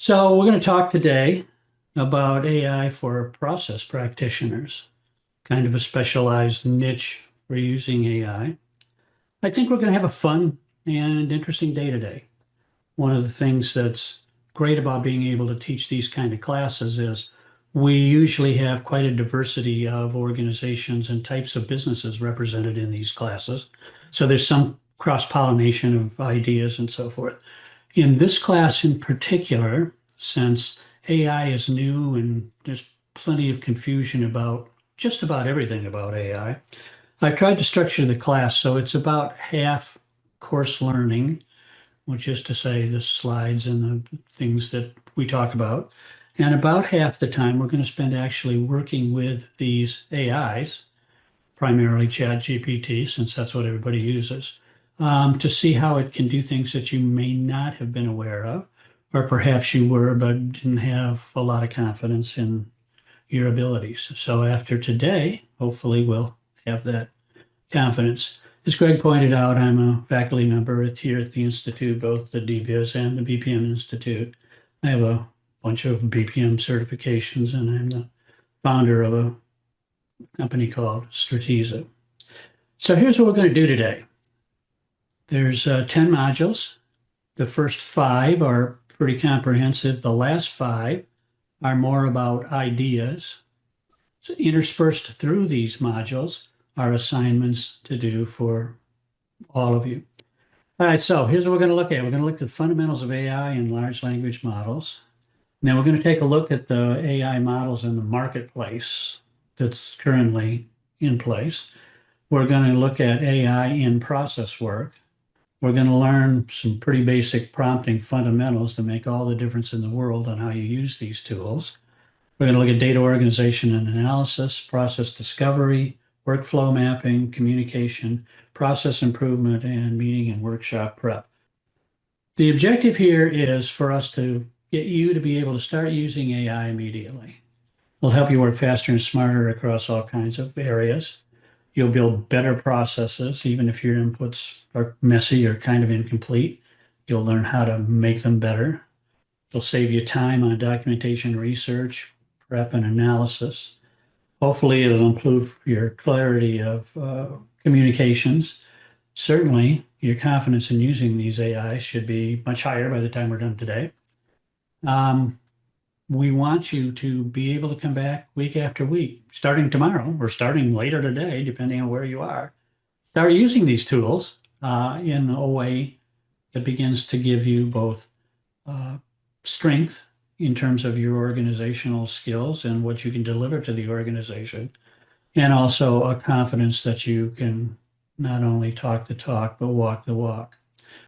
So we're going to talk today about AI for process practitioners, kind of a specialized niche for using AI. I think we're going to have a fun and interesting day today. One of the things that's great about being able to teach these kind of classes is we usually have quite a diversity of organizations and types of businesses represented in these classes. So there's some cross-pollination of ideas and so forth. In this class in particular, since AI is new and there's plenty of confusion about just about everything about AI, I've tried to structure the class so it's about half course learning, which is to say the slides and the things that we talk about. And about half the time, we're going to spend actually working with these AIs, primarily ChatGPT, since that's what everybody uses, to see how it can do things that you may not have been aware of, or perhaps you were, but didn't have a lot of confidence in your abilities. So after today, hopefully we'll have that confidence. As Greg pointed out, I'm a faculty member here at the Institute, both the DBIZ and the BPM Institute. I have a bunch of BPM certifications, and I'm the founder of a company called Strateza. So here's what we're going to do today. There's 10 modules. The first 5 are pretty comprehensive. The last 5 are more about ideas. So interspersed through these modules are assignments to do for all of you. All right, so here's what we're going to look at. We're going to look at the fundamentals of AI and large language models. Now we're going to take a look at the AI models in the marketplace that's currently in place. We're going to look at AI in process work. We're going to learn some pretty basic prompting fundamentals to make all the difference in the world on how you use these tools. We're going to look at data organization and analysis, process discovery, workflow mapping, communication, process improvement, and meeting and workshop prep. The objective here is for us to get you to be able to start using AI immediately. It'll help you work faster and smarter across all kinds of areas. You'll build better processes, even if your inputs are messy or kind of incomplete. You'll learn how to make them better. It'll save you time on documentation research, prep, and analysis. Hopefully, it'll improve your clarity of communications. Certainly, your confidence in using these AIs should be much higher by the time we're done today. We want you to be able to come back week after week, starting tomorrow or starting later today, depending on where you are. Start using these tools in a way that begins to give you both strength in terms of your organizational skills and what you can deliver to the organization, and also a confidence that you can not only talk the talk, but walk the walk.